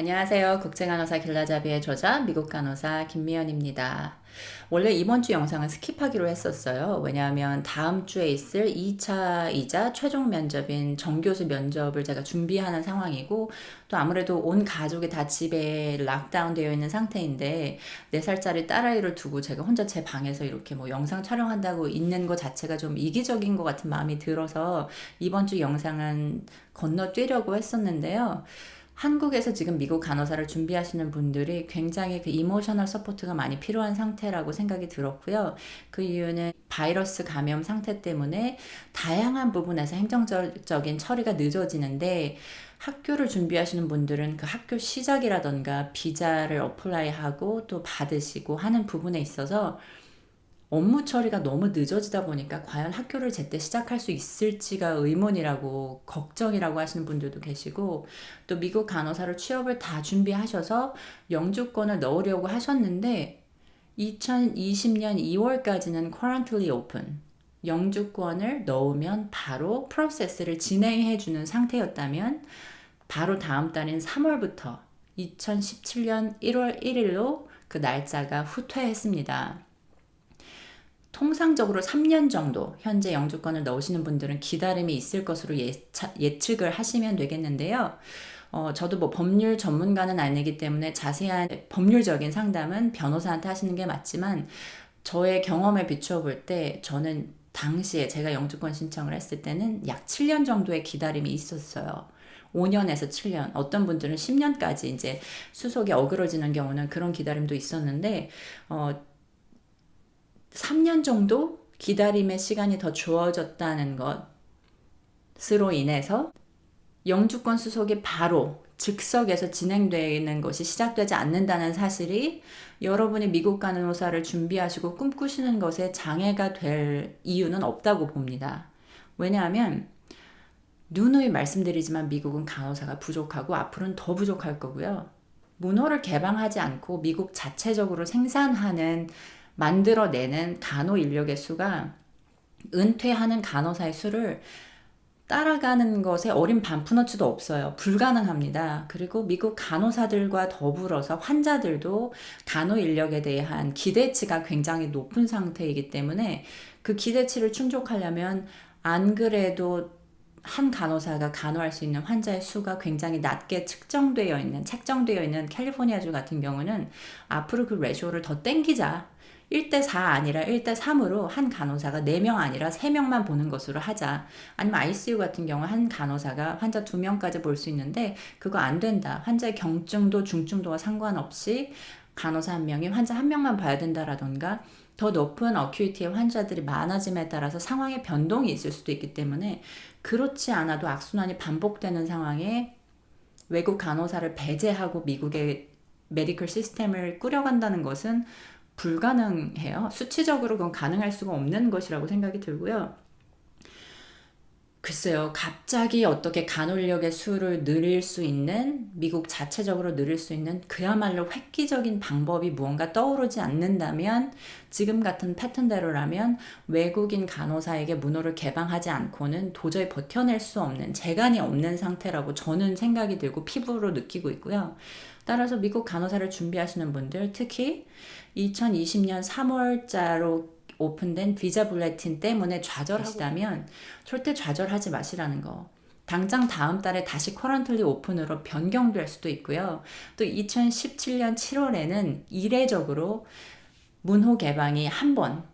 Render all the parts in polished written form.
안녕하세요. 국제간호사 길라잡이의 저자 미국 간호사 김미연입니다. 원래 이번 주 영상은 스킵하기로 했었어요. 왜냐하면 다음 주에 있을 2차이자 최종 면접인 정교수 면접을 제가 준비하는 상황이고, 또 아무래도 온 가족이 다 집에 락다운 되어 있는 상태인데 4살짜리 딸아이를 두고 제가 혼자 제 방에서 이렇게 뭐 영상 촬영한다고 있는 것 자체가 좀 이기적인 것 같은 마음이 들어서 이번 주 영상은 건너뛰려고 했었는데요. 한국에서 지금 미국 간호사를 준비하시는 분들이 굉장히 그 이모셔널 서포트가 많이 필요한 상태라고 생각이 들었고요. 그 이유는 바이러스 감염 상태 때문에 다양한 부분에서 행정적인 처리가 늦어지는데, 학교를 준비하시는 분들은 그 학교 시작이라던가 비자를 어플라이하고 또 받으시고 하는 부분에 있어서 업무 처리가 너무 늦어지다 보니까 과연 학교를 제때 시작할 수 있을지가 의문이라고 걱정이라고 하시는 분들도 계시고, 또 미국 간호사를 취업을 다 준비하셔서 영주권을 넣으려고 하셨는데 2020년 2월까지는 currently open, 영주권을 넣으면 바로 프로세스를 진행해 주는 상태였다면 바로 다음 달인 3월부터 2017년 1월 1일로 그 날짜가 후퇴했습니다. 통상적으로 3년 정도 현재 영주권을 넣으시는 분들은 기다림이 있을 것으로 예측을 하시면 되겠는데요. 저도 뭐 법률 전문가는 아니기 때문에 자세한 법률적인 상담은 변호사한테 하시는 게 맞지만, 저의 경험에 비추어 볼 때 저는 당시에 제가 영주권 신청을 했을 때는 약 7년 정도의 기다림이 있었어요. 5년에서 7년, 어떤 분들은 10년까지 이제 수속이 어그러지는 경우는 그런 기다림도 있었는데, 3년 정도 기다림의 시간이 더 주어졌다는 것으로 인해서 영주권 수속이 바로 즉석에서 진행되는 것이 시작되지 않는다는 사실이 여러분이 미국 간호사를 준비하시고 꿈꾸시는 것에 장애가 될 이유는 없다고 봅니다. 왜냐하면 누누이 말씀드리지만 미국은 간호사가 부족하고 앞으로는 더 부족할 거고요. 문호를 개방하지 않고 미국 자체적으로 생산하는, 만들어내는 간호 인력의 수가 은퇴하는 간호사의 수를 따라가는 것에 어린 반푼어치도 없어요. 불가능합니다. 그리고 미국 간호사들과 더불어서 환자들도 간호 인력에 대한 기대치가 굉장히 높은 상태이기 때문에 그 기대치를 충족하려면 안 그래도 한 간호사가 간호할 수 있는 환자의 수가 굉장히 낮게 책정되어 있는 캘리포니아주 같은 경우는 앞으로 그 레쇼를 더 땡기자. 1대4 아니라 1대3으로 한 간호사가 4명 아니라 3명만 보는 것으로 하자. 아니면 ICU 같은 경우 한 간호사가 환자 2명까지 볼 수 있는데 그거 안 된다. 환자의 경증도 중증도와 상관없이 간호사 한 명이 환자 한 명만 봐야 된다라던가, 더 높은 어큐이티의 환자들이 많아짐에 따라서 상황의 변동이 있을 수도 있기 때문에 그렇지 않아도 악순환이 반복되는 상황에 외국 간호사를 배제하고 미국의 메디컬 시스템을 꾸려간다는 것은 불가능해요. 수치적으로 그건 가능할 수가 없는 것이라고 생각이 들고요. 글쎄요, 갑자기 어떻게 간호인력의 수를 늘릴 수 있는, 미국 자체적으로 늘릴 수 있는 그야말로 획기적인 방법이 무언가 떠오르지 않는다면, 지금 같은 패턴대로라면 외국인 간호사에게 문호를 개방하지 않고는 도저히 버텨낼 수 없는, 재간이 없는 상태라고 저는 생각이 들고 피부로 느끼고 있고요. 따라서 미국 간호사를 준비하시는 분들, 특히 2020년 3월자로 오픈된 비자 블레틴 때문에 좌절하시다면 절대 좌절하지 마시라는 거. 당장 다음 달에 다시 커런틀리 오픈으로 변경될 수도 있고요. 또 2017년 7월에는 이례적으로 문호 개방이 한 번,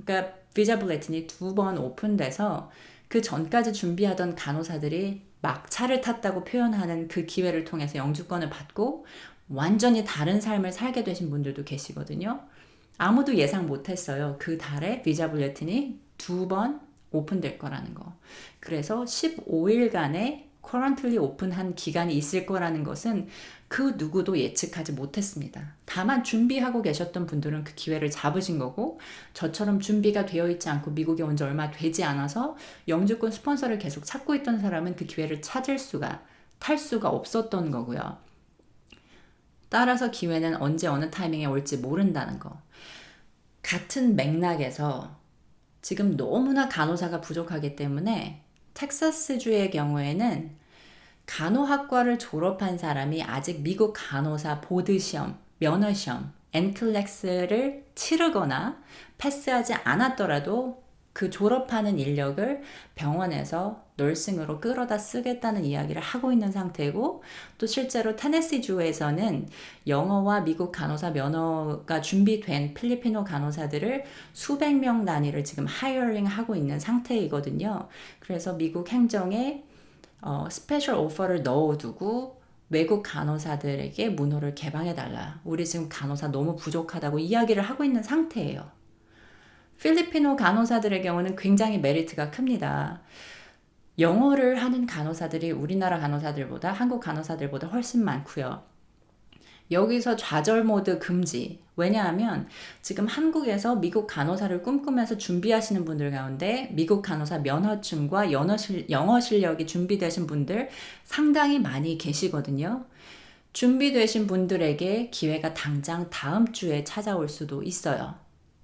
그러니까 비자 블레틴이 2번 오픈돼서 그 전까지 준비하던 간호사들이 막차를 탔다고 표현하는 그 기회를 통해서 영주권을 받고 완전히 다른 삶을 살게 되신 분들도 계시거든요. 아무도 예상 못했어요. 그 달에 비자 블레틴이 2번 오픈될 거라는 거. 그래서 15일간의 커런틀리 오픈한 기간이 있을 거라는 것은 그 누구도 예측하지 못했습니다. 다만 준비하고 계셨던 분들은 그 기회를 잡으신 거고, 저처럼 준비가 되어 있지 않고 미국에 온 지 얼마 되지 않아서 영주권 스폰서를 계속 찾고 있던 사람은 그 기회를 탈 수가 없었던 거고요. 따라서 기회는 언제 어느 타이밍에 올지 모른다는 거. 같은 맥락에서 지금 너무나 간호사가 부족하기 때문에 텍사스주의 경우에는 간호학과를 졸업한 사람이 아직 미국 간호사 보드 시험, 면허 시험, NCLEX를 치르거나 패스하지 않았더라도 그 졸업하는 인력을 병원에서 널싱으로 끌어다 쓰겠다는 이야기를 하고 있는 상태고, 또 실제로 테네시 주에서는 영어와 미국 간호사 면허가 준비된 필리핀어 간호사들을 수백 명 단위를 지금 하이어링 하고 있는 상태이거든요. 그래서 미국 행정에 스페셜 오퍼를 넣어두고 외국 간호사들에게 문호를 개방해달라. 우리 지금 간호사 너무 부족하다고 이야기를 하고 있는 상태예요. 필리핀어 간호사들의 경우는 굉장히 메리트가 큽니다. 영어를 하는 간호사들이 우리나라 간호사들보다, 한국 간호사들보다 훨씬 많고요. 여기서 좌절 모드 금지. 왜냐하면 지금 한국에서 미국 간호사를 꿈꾸면서 준비하시는 분들 가운데 미국 간호사 면허증과 영어 실력이 준비되신 분들 상당히 많이 계시거든요. 준비되신 분들에게 기회가 당장 다음 주에 찾아올 수도 있어요.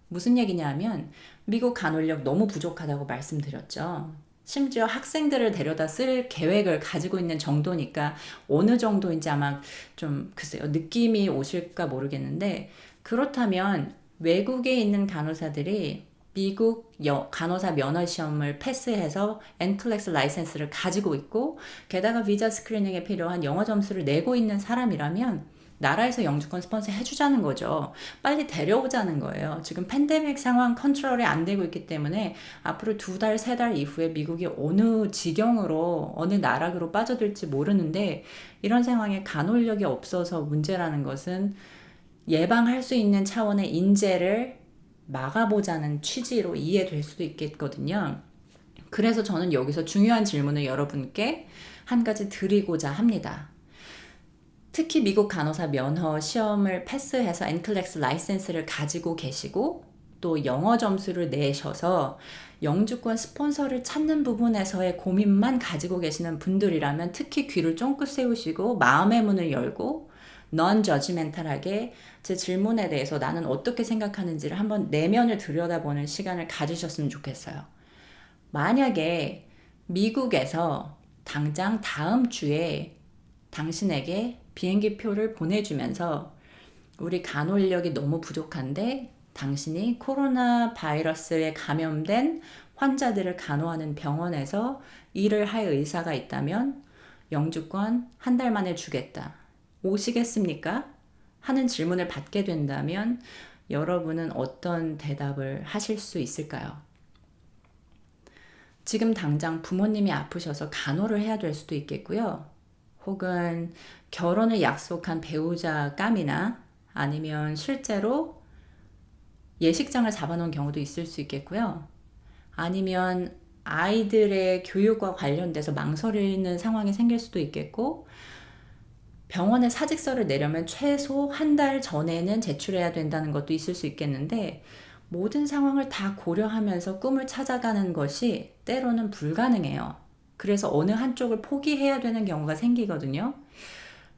무슨 얘기냐면 미국 간호력 너무 부족하다고 말씀드렸죠. 심지어 학생들을 데려다 쓸 계획을 가지고 있는 정도니까 어느 정도인지 아마 좀 글쎄요 느낌이 오실까 모르겠는데, 그렇다면 외국에 있는 간호사들이 미국 간호사 면허 시험을 패스해서 NCLEX 라이센스를 가지고 있고 게다가 비자 스크리닝에 필요한 영어 점수를 내고 있는 사람이라면 나라에서 영주권 스폰서 해주자는 거죠. 빨리 데려오자는 거예요. 지금 팬데믹 상황 컨트롤이 안 되고 있기 때문에 앞으로 2달, 3달 이후에 미국이 어느 지경으로, 어느 나락으로 빠져들지 모르는데, 이런 상황에 간호력이 없어서 문제라는 것은 예방할 수 있는 차원의 인재를 막아보자는 취지로 이해될 수도 있겠거든요. 그래서 저는 여기서 중요한 질문을 여러분께 한 가지 드리고자 합니다. 특히 미국 간호사 면허 시험을 패스해서 NCLEX 라이센스를 가지고 계시고 또 영어 점수를 내셔서 영주권 스폰서를 찾는 부분에서의 고민만 가지고 계시는 분들이라면 특히 귀를 쫑긋 세우시고 마음의 문을 열고 non-judgmental하게 제 질문에 대해서 나는 어떻게 생각하는지를 한번 내면을 들여다보는 시간을 가지셨으면 좋겠어요. 만약에 미국에서 당장 다음 주에 당신에게 비행기 표를 보내주면서 우리 간호 인력이 너무 부족한데 당신이 코로나 바이러스에 감염된 환자들을 간호하는 병원에서 일을 할 의사가 있다면 영주권 한 달 만에 주겠다. 오시겠습니까? 하는 질문을 받게 된다면 여러분은 어떤 대답을 하실 수 있을까요? 지금 당장 부모님이 아프셔서 간호를 해야 될 수도 있겠고요. 혹은 결혼을 약속한 배우자 깜이나 아니면 실제로 예식장을 잡아놓은 경우도 있을 수 있겠고요. 아니면 아이들의 교육과 관련돼서 망설이는 상황이 생길 수도 있겠고, 병원에 사직서를 내려면 최소 한 달 전에는 제출해야 된다는 것도 있을 수 있겠는데, 모든 상황을 다 고려하면서 꿈을 찾아가는 것이 때로는 불가능해요. 그래서 어느 한쪽을 포기해야 되는 경우가 생기거든요.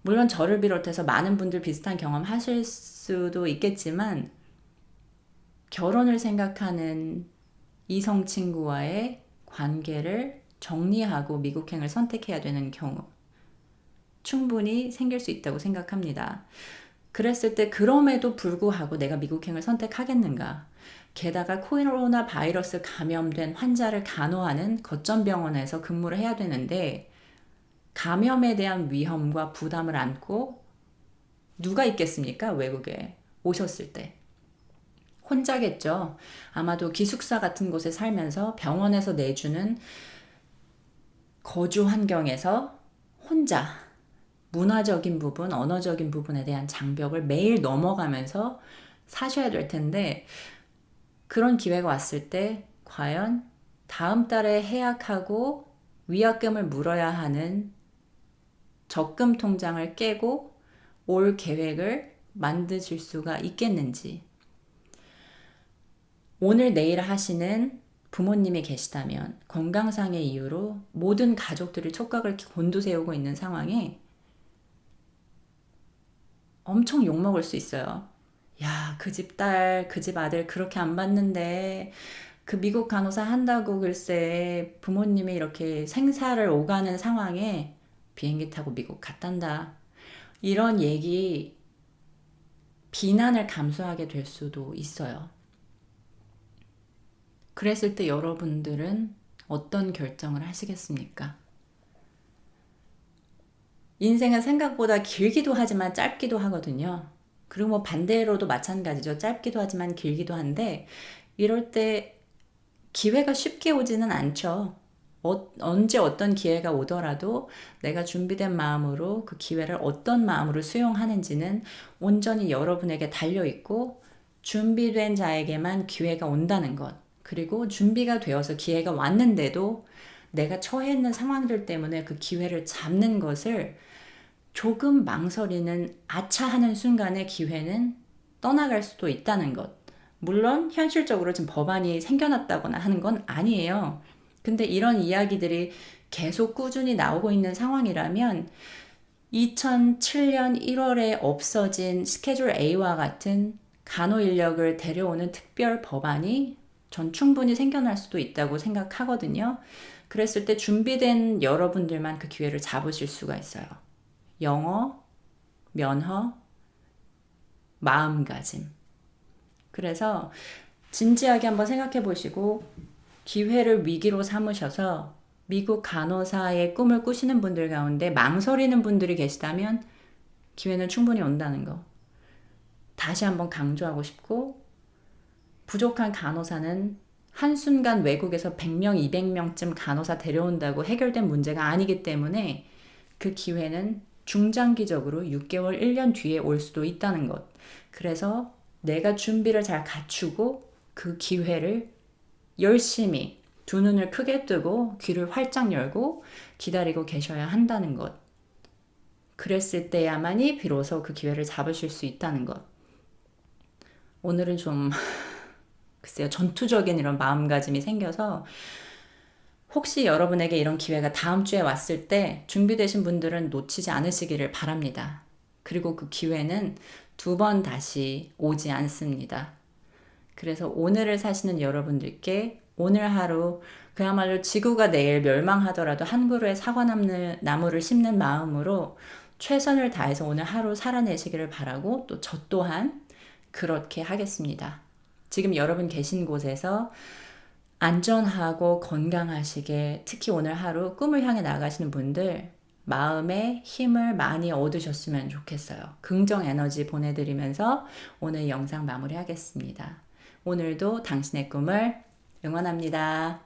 물론 저를 비롯해서 많은 분들 비슷한 경험 하실 수도 있겠지만, 결혼을 생각하는 이성 친구와의 관계를 정리하고 미국행을 선택해야 되는 경우 충분히 생길 수 있다고 생각합니다. 그랬을 때 그럼에도 불구하고 내가 미국행을 선택하겠는가? 게다가 코로나 바이러스 감염된 환자를 간호하는 거점병원에서 근무를 해야 되는데 감염에 대한 위험과 부담을 안고 누가 있겠습니까? 외국에 오셨을 때. 혼자겠죠. 아마도 기숙사 같은 곳에 살면서 병원에서 내주는 거주 환경에서 혼자 문화적인 부분, 언어적인 부분에 대한 장벽을 매일 넘어가면서 사셔야 될 텐데, 그런 기회가 왔을 때 과연 다음 달에 해약하고 위약금을 물어야 하는 적금 통장을 깨고 올 계획을 만드실 수가 있겠는지, 오늘 내일 하시는 부모님이 계시다면 건강상의 이유로 모든 가족들이 촉각을 곤두세우고 있는 상황에 엄청 욕먹을 수 있어요. 야, 그 집 딸, 그 집 아들 그렇게 안 받는데 그 미국 간호사 한다고 글쎄 부모님이 이렇게 생사를 오가는 상황에 비행기 타고 미국 갔단다. 이런 얘기, 비난을 감수하게 될 수도 있어요. 그랬을 때 여러분들은 어떤 결정을 하시겠습니까? 인생은 생각보다 길기도 하지만 짧기도 하거든요. 그리고 뭐 반대로도 마찬가지죠. 짧기도 하지만 길기도 한데 이럴 때 기회가 쉽게 오지는 않죠. 언제 어떤 기회가 오더라도 내가 준비된 마음으로 그 기회를 어떤 마음으로 수용하는지는 온전히 여러분에게 달려있고 준비된 자에게만 기회가 온다는 것. 그리고 준비가 되어서 기회가 왔는데도 내가 처해 있는 상황들 때문에 그 기회를 잡는 것을 조금 망설이는 아차하는 순간에 기회는 떠나갈 수도 있다는 것. 물론 현실적으로 지금 법안이 생겨났다거나 하는 건 아니에요. 근데 이런 이야기들이 계속 꾸준히 나오고 있는 상황이라면 2007년 1월에 없어진 스케줄 A와 같은 간호 인력을 데려오는 특별 법안이 전 충분히 생겨날 수도 있다고 생각하거든요. 그랬을 때 준비된 여러분들만 그 기회를 잡으실 수가 있어요. 영어, 면허, 마음가짐. 그래서 진지하게 한번 생각해 보시고 기회를 위기로 삼으셔서 미국 간호사의 꿈을 꾸시는 분들 가운데 망설이는 분들이 계시다면 기회는 충분히 온다는 거. 다시 한번 강조하고 싶고, 부족한 간호사는 한순간 외국에서 100명, 200명쯤 간호사 데려온다고 해결된 문제가 아니기 때문에 그 기회는 중장기적으로 6개월, 1년 뒤에 올 수도 있다는 것. 그래서 내가 준비를 잘 갖추고 그 기회를 열심히 두 눈을 크게 뜨고 귀를 활짝 열고 기다리고 계셔야 한다는 것. 그랬을 때야만이 비로소 그 기회를 잡으실 수 있다는 것. 오늘은 좀 글쎄요, 전투적인 이런 마음가짐이 생겨서 혹시 여러분에게 이런 기회가 다음 주에 왔을 때 준비되신 분들은 놓치지 않으시기를 바랍니다. 그리고 그 기회는 두 번 다시 오지 않습니다. 그래서 오늘을 사시는 여러분들께 오늘 하루 그야말로 지구가 내일 멸망하더라도 한 그루의 사과나무를 심는 마음으로 최선을 다해서 오늘 하루 살아내시기를 바라고 또 저 또한 그렇게 하겠습니다. 지금 여러분 계신 곳에서 안전하고 건강하시게 특히 오늘 하루 꿈을 향해 나가시는 분들 마음에 힘을 많이 얻으셨으면 좋겠어요. 긍정 에너지 보내드리면서 오늘 영상 마무리하겠습니다. 오늘도 당신의 꿈을 응원합니다.